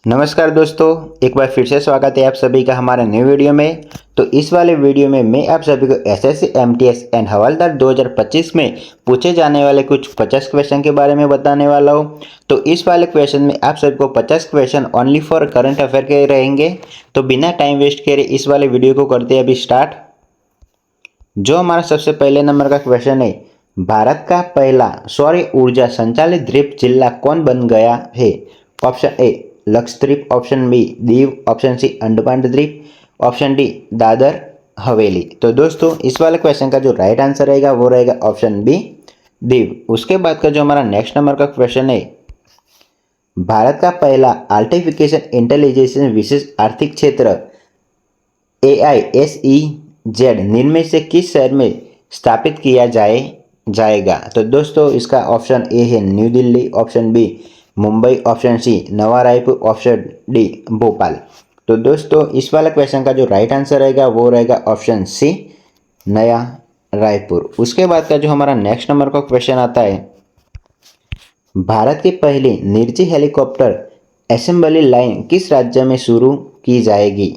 नमस्कार दोस्तों, एक बार फिर से स्वागत है आप सभी का हमारे नए वीडियो में। तो इस वाले वीडियो में मैं आप सभी को एसएससी एमटीएस एंड हवलदार 2025 में पूछे जाने वाले कुछ 50 क्वेश्चन के बारे में बताने वाला हूँ। तो इस वाले क्वेश्चन में आप सभी को 50 question only for current affair के रहेंगे। तो बिना टाइम वेस्ट करे इस वाले वीडियो को करते हैं अभी स्टार्ट। जो हमारा सबसे पहले नंबर का क्वेश्चन है, भारत का पहला सौर ऊर्जा संचालित द्वीप जिला कौन बन गया है? Option A Lakshadweep, option B Diu, option C Andaman द्वीप, ऑप्शन डी दादर हवेली। तो दोस्तों इस वाले क्वेश्चन का जो राइट आंसर रहेगा वो रहेगा ऑप्शन बी दीव। उसके बाद का जो हमारा नेक्स्ट नंबर का क्वेश्चन है, भारत का पहला आर्टिफिशियल इंटेलिजेंस विशेष आर्थिक क्षेत्र AISEZ निम्न से किस शहर में स्थापित किया जाएगा? तो दोस्तों इसका ऑप्शन ए है New Delhi, option B Mumbai, option C Nava Raipur, option D Bhopal. तो दोस्तों इस वाला क्वेश्चन का जो राइट आंसर रहेगा वो रहेगा ऑप्शन सी नया रायपुर। उसके बाद का जो हमारा नेक्स्ट नंबर का क्वेश्चन आता है, भारत की पहली निजी हेलीकॉप्टर असेंबली लाइन किस राज्य में शुरू की जाएगी?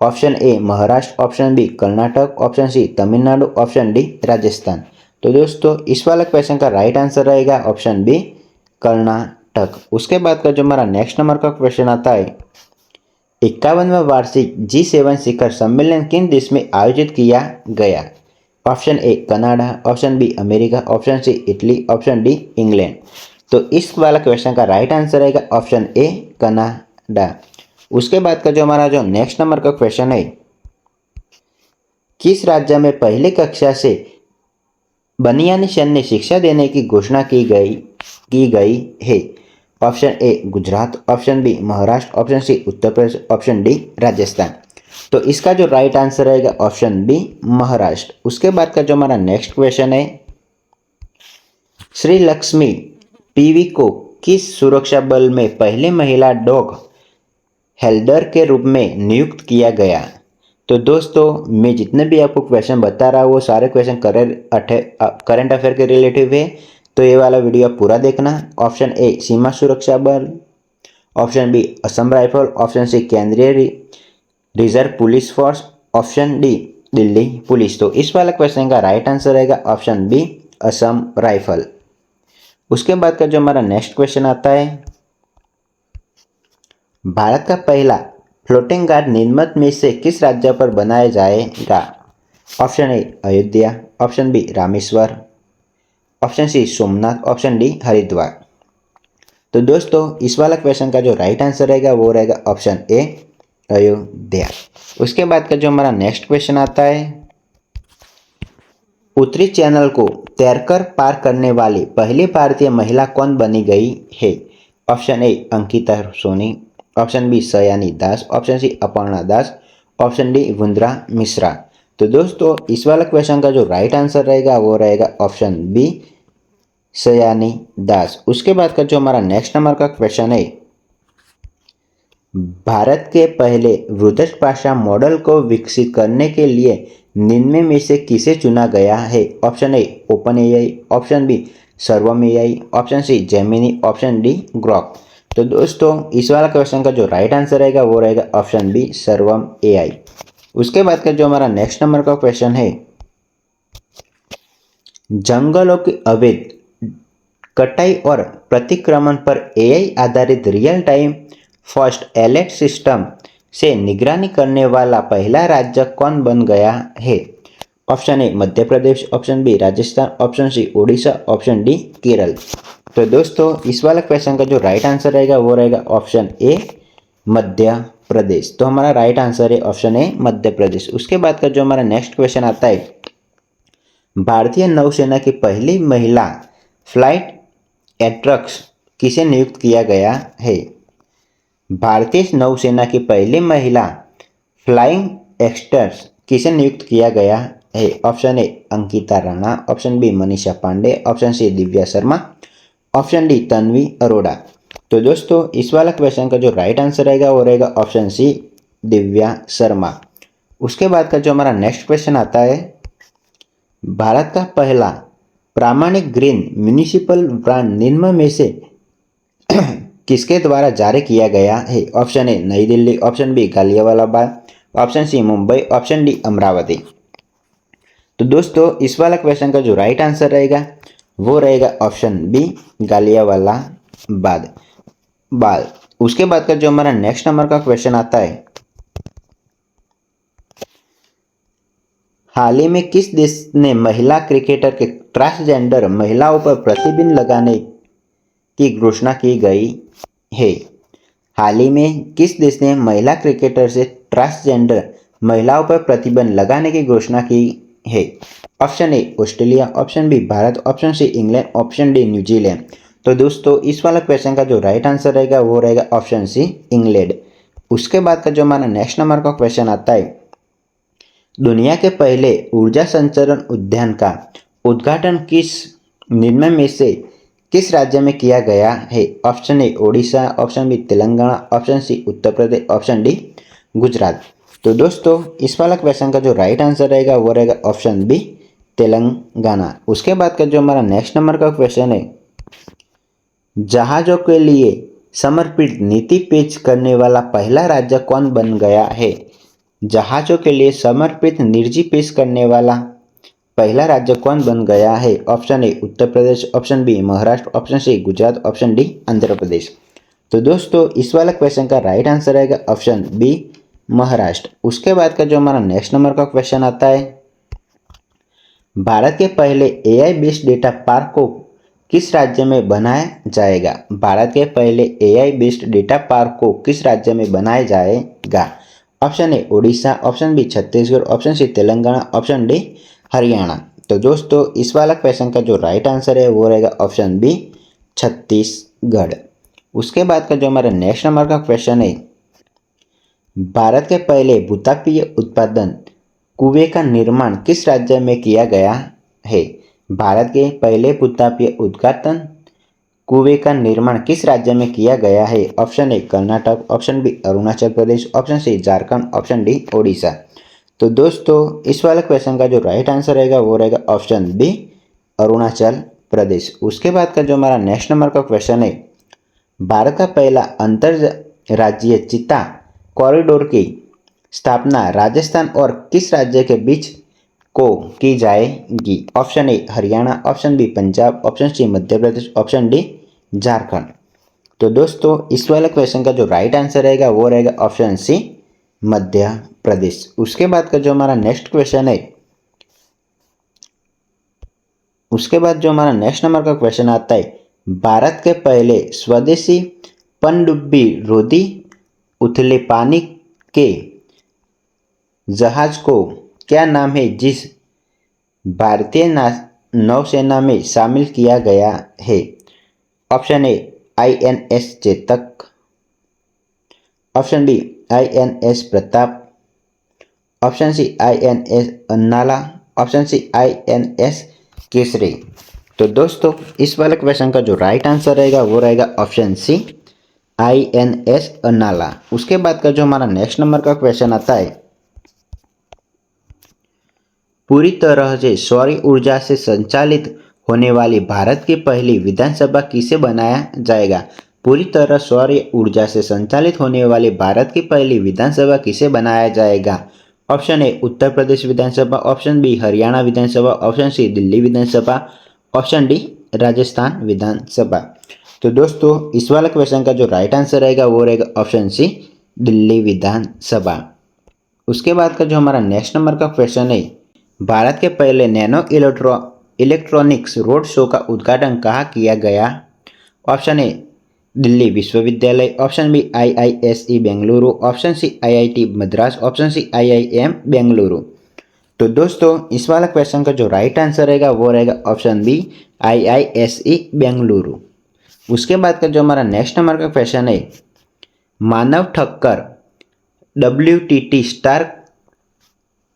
Option A Maharashtra, option B Karnataka, option C Tamil Nadu, option D Rajasthan. तो दोस्तों इस वाला क्वेश्चन का राइट आंसर रहेगा ऑप्शन बी कर्नाटक। उसके बाद का जो हमारा नेक्स्ट नंबर का क्वेश्चन आता है, 51वां वार्षिक G7 शिखर सम्मेलन किन देश में आयोजित किया गया? Option A Canada, option B America, option C Italy, option D England. तो इस वाला क्वेश्चन का राइट आंसर रहेगा ऑप्शन ए कनाडा। उसके बाद का जो हमारा जो नेक्स्ट नंबर का क्वेश्चन है, किस राज्य में पहली कक्षा से बनियानी सैन्य शिक्षा देने की घोषणा की गई है? Option A Gujarat, option B Maharashtra, option C Uttar Pradesh, option D Rajasthan. तो इसका जो राइट आंसर रहेगा ऑप्शन बी महाराष्ट्र। उसके बाद का जो हमारा नेक्स्ट क्वेश्चन है, श्री लक्ष्मी पीवी को किस सुरक्षा बल में पहली महिला डॉग हेल्डर के रूप में नियुक्त किया गया? तो दोस्तों मैं जितने भी आपको क्वेश्चन बता रहा हूँ वो सारे क्वेश्चन करंट अफेयर के रिलेटिव है। तो ये वाला वीडियो पूरा देखना। ऑप्शन ए सीमा सुरक्षा बल, option B Assam rifle, option C केंद्रीय reserve police force, option D Delhi police. तो इस वाला क्वेश्चन का राइट आंसर रहेगा ऑप्शन बी असम राइफल। उसके बाद का जो हमारा नेक्स्ट क्वेश्चन आता है, भारत का पहला फ्लोटिंग गार्ड निम्न में से किस राज्य पर बनाया जाएगा? Option A Ayodhya, option B Rameshwar, option C Somnath, option D Haridwar. तो दोस्तों इस वाला क्वेश्चन का जो राइट आंसर रहेगा वो रहेगा ऑप्शन ए अयोध्या। उसके बाद का जो हमारा नेक्स्ट क्वेश्चन आता है, उत्तरी चैनल को तैरकर पार करने वाली पहली भारतीय महिला कौन बनी गई है? Option A Ankita Soni, option B Sayani Das, option C Aparna Das, option D Vundra Mishra. तो दोस्तों इस वाला क्वेश्चन का जो राइट आंसर रहेगा वो रहेगा ऑप्शन बी सयानी दास। उसके बाद का जो हमारा नेक्स्ट नंबर का क्वेश्चन है, भारत के पहले वृहद भाषा मॉडल को विकसित करने के लिए निम्न में से किसे चुना गया है? Option A open AI, option B Sarvam AI, option C Gemini, option D Grok. तो दोस्तों इस वाला क्वेश्चन का जो राइट आंसर रहेगा वो रहेगा ऑप्शन बी सर्वम एआई। उसके बाद का जो हमारा नेक्स्ट नंबर का क्वेश्चन है, जंगलों की अवैध कटाई और प्रतिक्रमण पर एआई आधारित real time first alert system से निगरानी करने वाला पहला राज्य कौन बन गया है? Option A Madhya Pradesh, option B Rajasthan, option C Orissa, option D Kerala. तो दोस्तों इस वाला क्वेश्चन का जो राइट आंसर रहेगा वो रहेगा ऑप्शन ए मध्य प्रदेश। तो हमारा राइट आंसर है ऑप्शन ए मध्य प्रदेश। उसके बाद का जो हमारा नेक्स्ट क्वेश्चन आता है, भारतीय नौसेना की पहली महिला फ्लाइट एट्रक्स किसे नियुक्त किया गया है? भारतीय नौसेना की पहली महिला फ्लाइंग एक्स्टर्स किसे नियुक्त किया गया है? Option A Ankita Rana, option B Manisha Pandey, option C Divya Sharma, option D Tanvi Arora. तो दोस्तों इस वाला क्वेश्चन का जो राइट आंसर रहेगा वो रहेगा ऑप्शन सी दिव्या शर्मा। उसके बाद का जो हमारा नेक्स्ट क्वेश्चन आता है, भारत का पहला प्रामाणिक ग्रीन म्युनिसिपल ब्रांड निम्न में से किसके द्वारा जारी किया गया है? Option A Nai Delhi, option B Galiyawala Bagh, option C Mumbai, option D Amaravati. तो दोस्तों इस वाला क्वेश्चन का जो राइट आंसर रहेगा वो रहेगा ऑप्शन बी गालियावाला बाग। उसके बाद का जो हमारा नेक्स्ट नंबर का क्वेश्चन आता है, हाल ही में किस देश ने महिला क्रिकेटर के ट्रांसजेंडर महिलाओं पर प्रतिबंध लगाने की घोषणा की गई है? हाल ही में किस देश ने महिला क्रिकेटर से ट्रांसजेंडर महिलाओं पर प्रतिबंध लगाने की घोषणा की है? Option A Australia, option B Bharat, option C England, option D New Zealand. तो दोस्तों इस वाला क्वेश्चन का जो राइट आंसर रहेगा वो रहेगा ऑप्शन सी इंग्लैंड। उसके बाद का जो हमारा नेक्स्ट नंबर का क्वेश्चन आता है, दुनिया के पहले ऊर्जा संचरण उद्यान का उद्घाटन किस निम्न में से किस राज्य में किया गया है? Option A Odisha, option B Telangana, option C Uttar Pradesh, option D Gujarat. तो दोस्तों इस वाला क्वेश्चन का जो राइट आंसर रहेगा वो रहेगा ऑप्शन बी तेलंगाना। उसके बाद का जो हमारा नेक्स्ट नंबर का क्वेश्चन है, जहाजों के लिए समर्पित नीति पेश करने वाला पहला राज्य कौन बन गया है? जहाजों के लिए समर्पित नीति पेश करने वाला पहला राज्य कौन बन गया है? Option A Uttar Pradesh, option B Maharashtra, option C Gujarat, option D Andhra Pradesh. तो दोस्तों इस वाला क्वेश्चन का राइट आंसर रहेगा ऑप्शन बी महाराष्ट्र। उसके बाद का जो हमारा नेक्स्ट नंबर का क्वेश्चन आता है, भारत के पहले एआई बेस्ड डेटा पार्क को किस राज्य में बनाया जाएगा? भारत के पहले एआई बेस्ड डेटा पार्क को किस राज्य में बनाया जाएगा? Option A Odisha, option B Chhattisgarh, option C Telangana, option D Haryana. तो दोस्तों इस वाला क्वेश्चन का जो राइट आंसर है वो रहेगा ऑप्शन बी छत्तीसगढ़। उसके बाद का जो हमारा नेक्स्ट नंबर का क्वेश्चन है, भारत के पहले भूतापीय उत्पादन कुएं का निर्माण किस राज्य में किया गया है? भारत के पहले भूतापीय उत्पादन कुएं का निर्माण किस राज्य में किया गया है? Option A Karnataka, option B Arunachal Pradesh, option C Jharkhand, option D Odisha. तो दोस्तों इस वाले क्वेश्चन का जो राइट आंसर रहेगा वो रहेगा ऑप्शन बी अरुणाचल प्रदेश। उसके बाद का जो हमारा नेक्स्ट नंबर का क्वेश्चन है, भारत का पहला अंतरराज्यीय चिता कॉरिडोर की स्थापना राजस्थान और किस राज्य के बीच को की जाएगी? Option A Haryana, option B Punjab, option C Madhya Pradesh, option D Jharkhand. तो दोस्तों इस वाले क्वेश्चन का जो राइट आंसर रहेगा वो रहेगा ऑप्शन सी मध्य प्रदेश। उसके बाद का जो हमारा नेक्स्ट क्वेश्चन है, उसके बाद जो हमारा नेक्स्ट नंबर का क्वेश्चन आता है, भारत के पहले स्वदेशी पनडुब्बी रोधी उथले पानी के जहाज को क्या नाम है जिस भारतीय नौसेना में शामिल किया गया है? Option A INS Chetak, option B INS Pratap, option C INS Annala, option C INS Kesari. तो दोस्तों इस वाले क्वेश्चन का जो राइट आंसर रहेगा वो रहेगा ऑप्शन सी INS अन्नाला। उसके बाद का जो हमारा नेक्स्ट नंबर का क्वेश्चन आता है, पूरी तरह से सौर ऊर्जा से संचालित होने वाली भारत की पहली विधानसभा किसे बनाया जाएगा? पूरी तरह सौर ऊर्जा से संचालित होने वाली भारत की पहली विधानसभा किसे बनाया जाएगा? ऑप्शन ए उत्तर प्रदेश विधानसभा, ऑप्शन बी हरियाणा विधानसभा, ऑप्शन सी दिल्ली विधानसभा, ऑप्शन डी राजस्थान विधानसभा। तो दोस्तों इस वाले क्वेश्चन का जो राइट आंसर रहेगा वो रहेगा ऑप्शन सी दिल्ली विधानसभा। उसके बाद का जो हमारा नेक्स्ट नंबर का क्वेश्चन है, भारत के पहले नैनो इलेक्ट्रॉनिक्स रोड शो का उद्घाटन कहाँ किया गया? ऑप्शन ए दिल्ली विश्वविद्यालय, option B IISE Bengaluru, option C IIT Madras, option C IIM Bengaluru. तो दोस्तों इस वाला क्वेश्चन का जो राइट आंसर रहेगा वो रहेगा ऑप्शन बी IISE बेंगलुरु। उसके बाद का जो हमारा नेक्स्ट नंबर का क्वेश्चन है, मानव ठक्कर WTT स्टार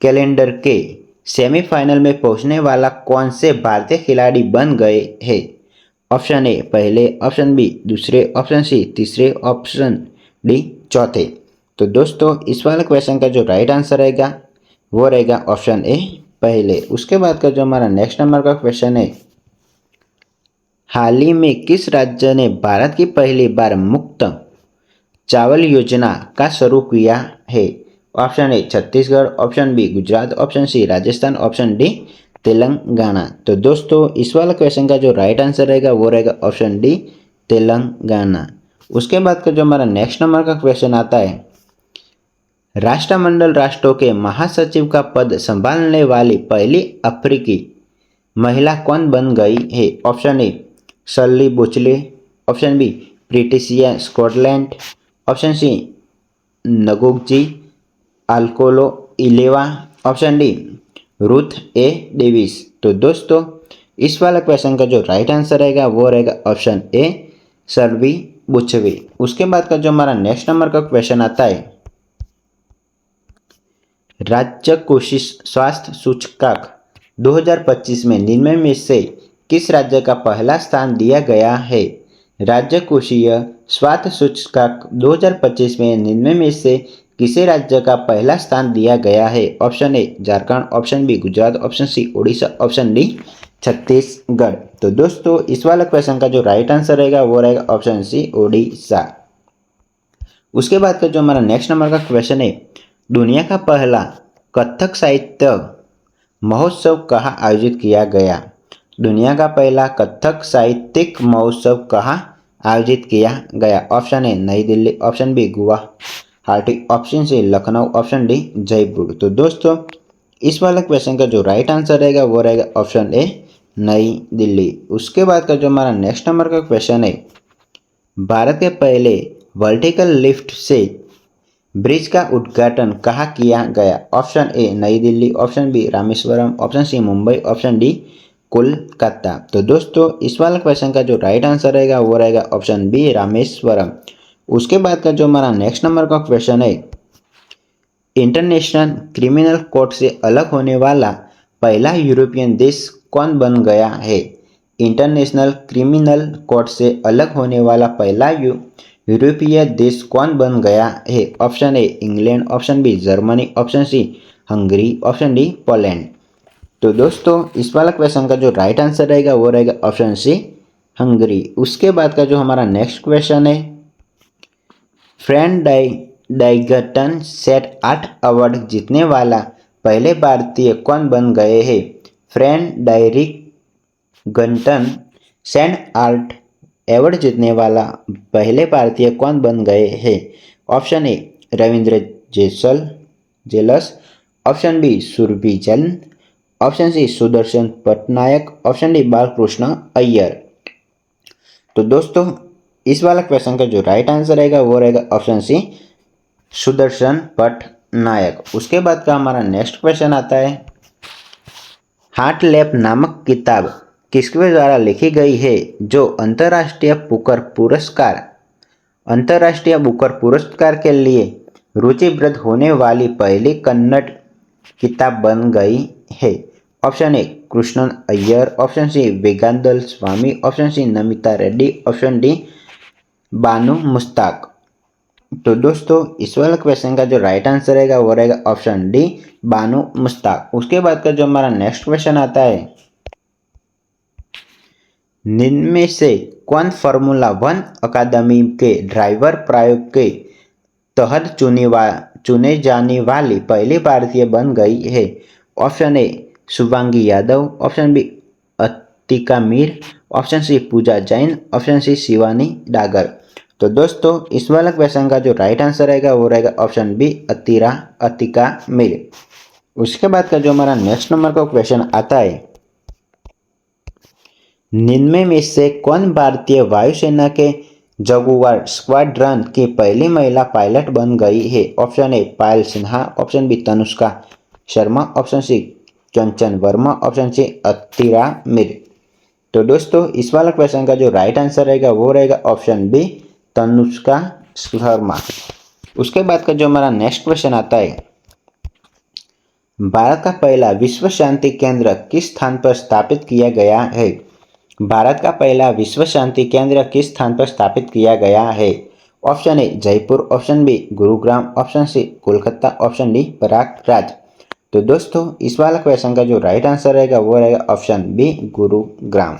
कैलेंडर के सेमीफाइनल में पहुंचने वाला कौन से भारतीय खिलाड़ी बन गए हैं? ऑप्शन ए पहले, ऑप्शन बी दूसरे, ऑप्शन सी तीसरे, ऑप्शन डी चौथे। तो दोस्तों इस वाले क्वेश्चन का जो राइट आंसर रहेगा वो रहेगा ऑप्शन ए पहले। उसके बाद का जो हमारा नेक्स्ट नंबर का क्वेश्चन है, हाल ही में किस राज्य ने भारत की पहली बार मुफ्त चावल योजना का शुरू किया है? Option A Chhattisgarh, option B Gujarat, option C Rajasthan, option D Telangana. तो दोस्तों इस वाला क्वेश्चन का जो राइट आंसर रहेगा वो रहेगा ऑप्शन डी तेलंगाना। उसके बाद का जो हमारा नेक्स्ट नंबर का क्वेश्चन आता है, राष्ट्रमंडल राष्ट्रों के महासचिव का पद संभालने वाली पहली अफ्रीकी महिला कौन बन गई है? Option A Shirley Botchwey, option B Patricia Scotland, option C Ngozi अल्कोलो Iweala, option D Ruth A Davis. तो दोस्तों इस वाला क्वेश्चन का जो राइट आंसर रहेगा वो रहेगा ऑप्शन ए शर्ली बुचवे। उसके बाद का जो हमारा नेक्स्ट नंबर का क्वेश्चन आता है, राज्य कोषीय स्वास्थ्य सूचकांक 2025 में निम्न में से किस राज्य का पहला स्थान दिया गया है? राज्य कोषीय स्वास्थ्य सूचकांक 2025 में निम्न में से किसी राज्य का पहला स्थान दिया गया है? Option A Jharkhand, option B Gujarat, option C Orissa, option D Chhattisgarh. तो दोस्तों इस वाला क्वेश्चन का जो राइट आंसर रहेगा वो रहेगा ऑप्शन सी उड़ीसा। उसके बाद का जो हमारा नेक्स्ट नंबर का क्वेश्चन है, दुनिया का पहला कथक साहित्य महोत्सव कहाँ आयोजित किया गया? दुनिया का पहला कथक साहित्यिक महोत्सव कहाँ आयोजित किया गया? Option A Nai Delhi, option B Guwahati, option C Lucknow, option D Jaipur. तो दोस्तों इस वाला क्वेश्चन का जो राइट आंसर रहेगा वो रहेगा ऑप्शन ए नई दिल्ली। उसके बाद का जो हमारा नेक्स्ट नंबर का क्वेश्चन है, भारत के पहले वर्टिकल लिफ्ट से ब्रिज का उद्घाटन कहाँ किया गया? Option A Nai Delhi, option B Rameswaram, option C Mumbai, option D Kolkata. तो दोस्तों इस वाला क्वेश्चन का जो राइट आंसर रहेगा वो रहेगा ऑप्शन बी रामेश्वरम। उसके बाद का जो हमारा नेक्स्ट नंबर का क्वेश्चन है, इंटरनेशनल क्रिमिनल कोर्ट से अलग होने वाला पहला यूरोपियन देश कौन बन गया है? इंटरनेशनल क्रिमिनल कोर्ट से अलग होने वाला पहला यूरोपीय देश कौन बन गया है? Option A England, option B Germany, option C Hungary, option D Poland. तो दोस्तों इस वाला क्वेश्चन का जो राइट आंसर रहेगा वो रहेगा ऑप्शन सी हंगरी। उसके बाद का जो हमारा नेक्स्ट क्वेश्चन है, फ्रेंड डाइगटन सेट 8 अवार्ड जीतने वाला पहले भारतीय कौन बन गए हैं? फ्रेंड डाइगटन सेट 8 अवार्ड जीतने वाला पहले भारतीय कौन बन गए हैं? Option A Ravindra jealous, option B Surabhi Chand, option C Sudarshan Patnaik, option D Balkrishna Iyer. तो दोस्तों इस वाला क्वेश्चन का जो राइट आंसर रहेगा वो रहेगा ऑप्शन सी सुदर्शन पटनायक। उसके बाद का हमारा नेक्स्ट क्वेश्चन आता है, हार्ट लैप नामक किताब किसके द्वारा लिखी गई है जो अंतर्राष्ट्रीय बुकर पुरस्कार के लिए रुचिप्रद होने वाली पहली कन्नड़ किताब बन गई है? Option A Krishnan Iyer, option C Vedantal Swami, option C Namita Reddy, option D Banu Mushtaq. तो दोस्तों इस वाला क्वेश्चन का जो राइट आंसर रहेगा वो रहेगा ऑप्शन डी बानू मुश्ताक। उसके बाद का जो हमारा नेक्स्ट क्वेश्चन आता है, निम्न से कौन फार्मूला 1 अकादमी के ड्राइवर प्रयोग के तहत चुने जाने वाली पहली भारतीय बन गई है? ऑप्शन ए Shubhangi Yadav, option B Atika Mir, option C पूजा जैन, ऑप्शन सी शिवानी डागर। तो दोस्तों इस वाला क्वेश्चन का जो राइट आंसर रहेगा वो रहेगा ऑप्शन बी अतिका मीर। उसके बाद का जो हमारा नेक्स्ट नंबर का क्वेश्चन आता है, निम्न में से कौन भारतीय वायुसेना के जगुआर स्क्वाड्रन की पहली महिला पायलट बन गई है? Option A Payal Sinha, option B Tanushka Sharma, option C Kanchan Verma, option C Atira Mir. तो दोस्तों इस वाला क्वेश्चन का जो राइट आंसर रहेगा वो रहेगा ऑप्शन बी तनुष्का शर्मा। उसके बाद का जो हमारा नेक्स्ट क्वेश्चन आता है, भारत का पहला विश्व शांति केंद्र किस स्थान पर स्थापित किया गया है? भारत का पहला विश्व शांति केंद्र किस स्थान पर स्थापित किया गया है? ऑप्शन ए Jaipur, option B Gurugram, option C Kolkata, option D Prayagraj. तो दोस्तों इस वाला क्वेश्चन का जो राइट आंसर रहेगा वो रहेगा ऑप्शन बी गुरुग्राम।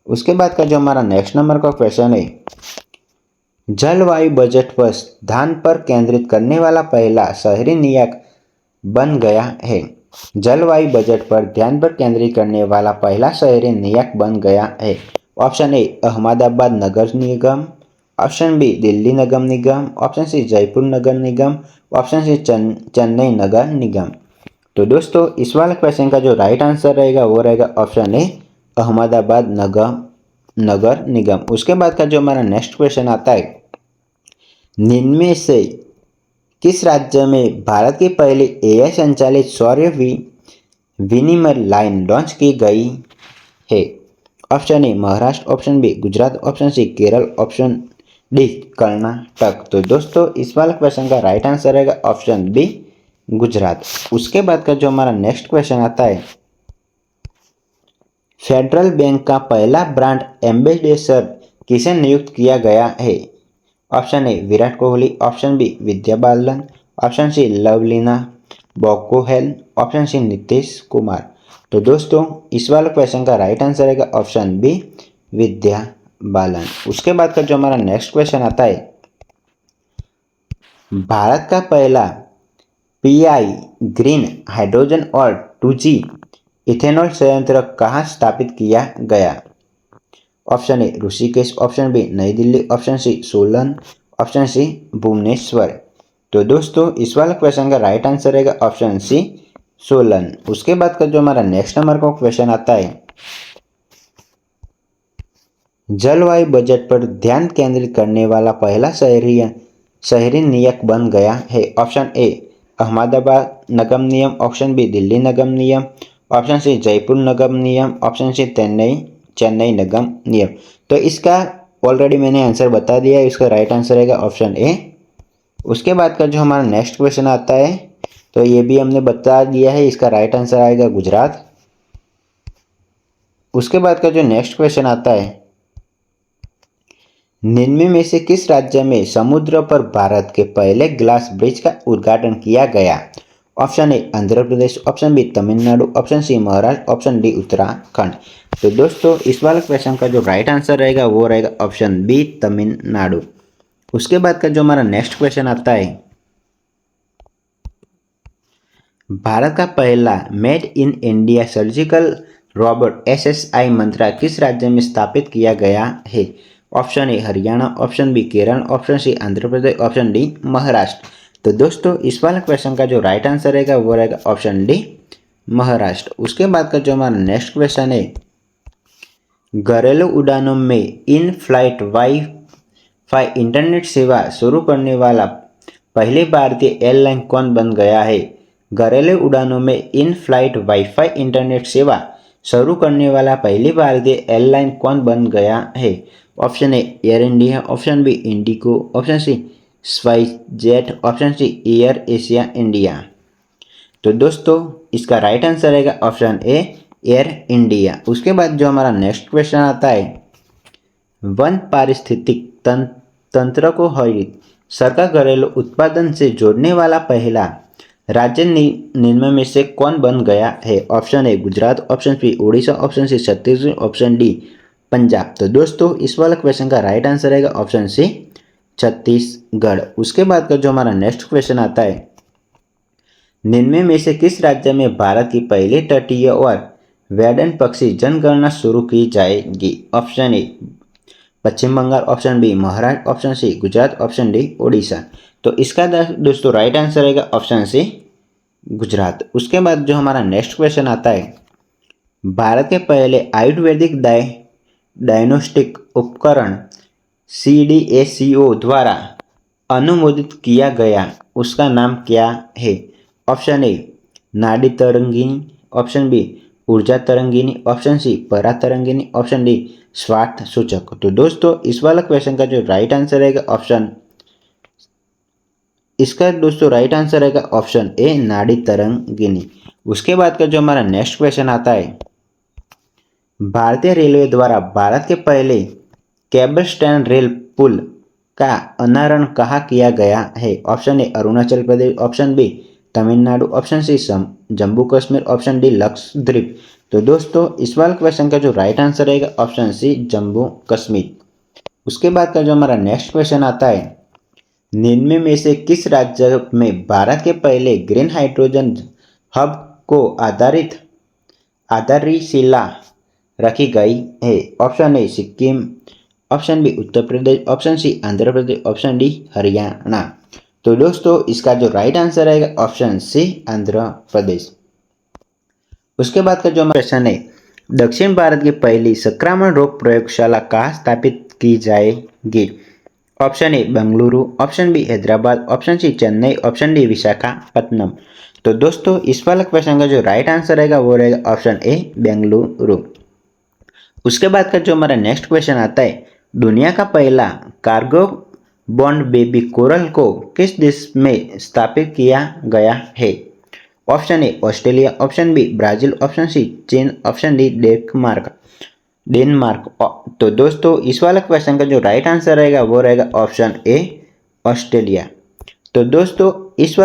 उसके बाद का जो हमारा नेक्स्ट नंबर का क्वेश्चन है, जलवायु बजट पर ध्यान पर केंद्रित करने वाला पहला शहरी निकाय बन गया है। जलवायु बजट पर ध्यान पर केंद्रित करने वाला पहला शहरी निकाय बन गया है। ऑप्शन ए अहमदाबाद नगर निगम, ऑप्शन बी दिल्ली नगर निगम, ऑप्शन सी जयपुर नगर निगम, ऑप्शन सी चेन्नई नगर निगम। तो दोस्तों इस वाले क्वेश्चन का जो राइट आंसर रहेगा वो रहेगा ऑप्शन ए अहमदाबाद नगर निगम। उसके बाद का जो हमारा नेक्स्ट क्वेश्चन आता है, निम्न से किस राज्य में भारत की पहली एआई संचालित सौर विनिमय लाइन लॉन्च की गई है। Option A Maharashtra, option B Gujarat, option C Kerala, option D Karnataka. तो दोस्तों इस वाले क्वेश्चन का राइट आंसर रहेगा ऑप्शन बी गुजरात। उसके बाद का जो हमारा नेक्स्ट क्वेश्चन आता है, फेडरल बैंक का पहला ब्रांड एम्बेसडर किसे नियुक्त किया गया है। Option A Virat Kohli, option B Vidya Balan, option C Lovlina Borgohain, option C Nitish Kumar. तो दोस्तों इस वाले क्वेश्चन का राइट आंसर रहेगा ऑप्शन बी विद्या बालन। उसके बाद का जो हमारा नेक्स्ट क्वेश्चन आता है, भारत का पहला पीआई ग्रीन हाइड्रोजन और 2G इथेनॉल संयंत्र कहाँ स्थापित किया गया। Option A Rishikesh, option B Nai Delhi, option C Solan, option C Bhubaneswar. तो दोस्तों इस वाले क्वेश्चन का राइट आंसर रहेगा ऑप्शन सी सोलन। उसके बाद का जो हमारा नेक्स्ट नंबर का क्वेश्चन आता है, जलवायु बजट पर ध्यान केंद्रित करने वाला पहला शहरी निकाय बन गया है। ऑप्शन ए अहमदाबाद नगर निगम, ऑप्शन बी दिल्ली नगर निगम, ऑप्शन सी जयपुर नगर निगम, ऑप्शन सी चेन्नई नगर निगम। तो इसका ऑलरेडी मैंने आंसर बता दिया है, इसका राइट आंसर रहेगा ऑप्शन ए। उसके बाद का जो हमारा नेक्स्ट क्वेश्चन आता है, तो ये भी हमने बता दिया है, इसका राइट आंसर आएगा गुजरात। उसके बाद का जो नेक्स्ट क्वेश्चन आता है, निम्न में से किस राज्य में समुद्र पर भारत के पहले ग्लास ब्रिज का उद्घाटन किया गया। ऑप्शन ए Andhra Pradesh, option B Tamil Nadu, option C Maharashtra, option D Uttarakhand. तो दोस्तों इस वाले क्वेश्चन का जो राइट आंसर रहेगा वो रहेगा ऑप्शन बी तमिलनाडु। उसके बाद का जो हमारा नेक्स्ट क्वेश्चन आता है, भारत का पहला made in India surgical robot SSI मंत्रा किस राज्य में स्थापित किया गया है। Option A Haryana, option B Kerala, option C Andhra Pradesh, option D Maharashtra. तो दोस्तों इस वाले क्वेश्चन का जो राइट आंसर रहेगा वो रहेगा ऑप्शन डी महाराष्ट्र। उसके बाद का जो हमारा नेक्स्ट क्वेश्चन है, घरेलू उड़ानों में इन फ्लाइट वाईफाई इंटरनेट सेवा शुरू करने वाला पहली भारतीय एयरलाइन कौन बन गया है। घरेलू उड़ानों में इन फ्लाइट वाईफाई इंटरनेट सेवा शुरू करने वाला पहली भारतीय एयरलाइन कौन बन गया है। ऑप्शन ए air India, option B Indigo, option C SpiceJet, option C air Asia India. तो दोस्तों इसका राइट आंसर रहेगा ऑप्शन ए एयर इंडिया। उसके बाद जो हमारा नेक्स्ट क्वेश्चन आता है, वन पारिस्थितिक तंत्र को हरित सरकार घरेलू उत्पादन से जोड़ने वाला पहला राज्य निम्न में से कौन बन गया है। Option A Gujarat, option B Orissa, option C Chhattisgarh, option D Punjab. तो दोस्तों इस वाले क्वेश्चन का राइट आंसर रहेगा ऑप्शन सी छत्तीसगढ़। उसके बाद का जो हमारा नेक्स्ट क्वेश्चन आता है, निम्न में से किस राज्य में भारत की पहली तटीय और वेडन पक्षी जनगणना शुरू की जाएगी। ऑप्शन ए पश्चिम Bengal, option B Maharashtra, option C Gujarat, option D Orissa. तो इसका दोस्तों राइट आंसर रहेगा ऑप्शन सी गुजरात। उसके बाद जो हमारा नेक्स्ट क्वेश्चन आता है, भारत के पहले आयुर्वेदिक डायग्नोस्टिक उपकरण CDACO द्वारा अनुमोदित किया गया उसका नाम क्या है। ऑप्शन ए नाड़ी तरंगिनी, ऑप्शन बी ऊर्जा तरंगिनी, ऑप्शन सी परा तरंगिनी, ऑप्शन डी स्वास्थ्य सूचक। तो दोस्तों इस वाला क्वेश्चन का जो राइट आंसर रहेगा इसका दोस्तों राइट आंसर रहेगा ऑप्शन ए नाड़ी तरंगिनी। उसके बाद का जो हमारा नेक्स्ट क्वेश्चन आता है, भारतीय रेलवे द्वारा भारत के पहले केबल स्टैंड रेल पुल का अनावरण कहाँ किया गया है। ऑप्शन ए Arunachal Pradesh, option B Tamil Nadu, option C Jammu Kashmir, option D Lakshadweep. तो दोस्तों इस वाले क्वेश्चन का जो राइट आंसर रहेगा ऑप्शन सी जम्मू कश्मीर। उसके बाद का जो हमारा नेक्स्ट क्वेश्चन आता है, निम्न में से किस राज्य में भारत के पहले ग्रीन हाइड्रोजन हब को आधारशिला रखी गई है? ऑप्शन ए सिक्किम, ऑप्शन बी उत्तर प्रदेश, ऑप्शन सी आंध्र प्रदेश, ऑप्शन डी हरियाणा। तो दोस्तों इसका जो राइट आंसर रहेगा ऑप्शन सी आंध्र प्रदेश। उसके बाद का जो हमारा क्वेश्चन है, दक्षिण भारत की पहली संक्रामक रोग प्रयोगशाला कहाँ स्थापित की जाएगी? ऑप्शन ए Bengaluru, option B Hyderabad, option C Chennai, option D Visakhapatnam. तो दोस्तों इस वाले क्वेश्चन का जो राइट आंसर रहेगा वो रहेगा ऑप्शन ए बेंगलुरु। उसके बाद का जो हमारा नेक्स्ट क्वेश्चन आता है, दुनिया का पहला कार्गो बॉन्ड बेबी कोरल को किस देश में स्थापित किया गया है? Option A Australia, option B Brazil, option C चीन, ऑप्शन डी डेनमार्क। तो दोस्तों इस वाला क्वेश्चन का जो राइट आंसर रहेगा वो रहेगा ऑप्शन ए ऑस्ट्रेलिया। तो दोस्तों इस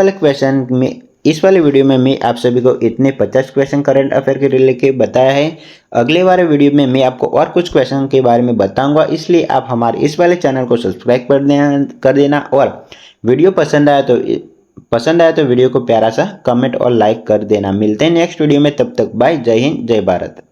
वाले वीडियो में मैं आप सभी को इतने 50 क्वेश्चन करंट अफेयर के रिलेटेड बताया है। अगले वाले वीडियो में मैं आपको और कुछ क्वेश्चन के बारे में बताऊंगा, इसलिए आप हमारे इस वाले चैनल को सब्सक्राइब कर देना और वीडियो पसंद आया तो वीडियो को प्यारा सा कमेंट और लाइक कर देना। मिलते हैं नेक्स्ट वीडियो में, तब तक बाय, जय हिंद, जय भारत।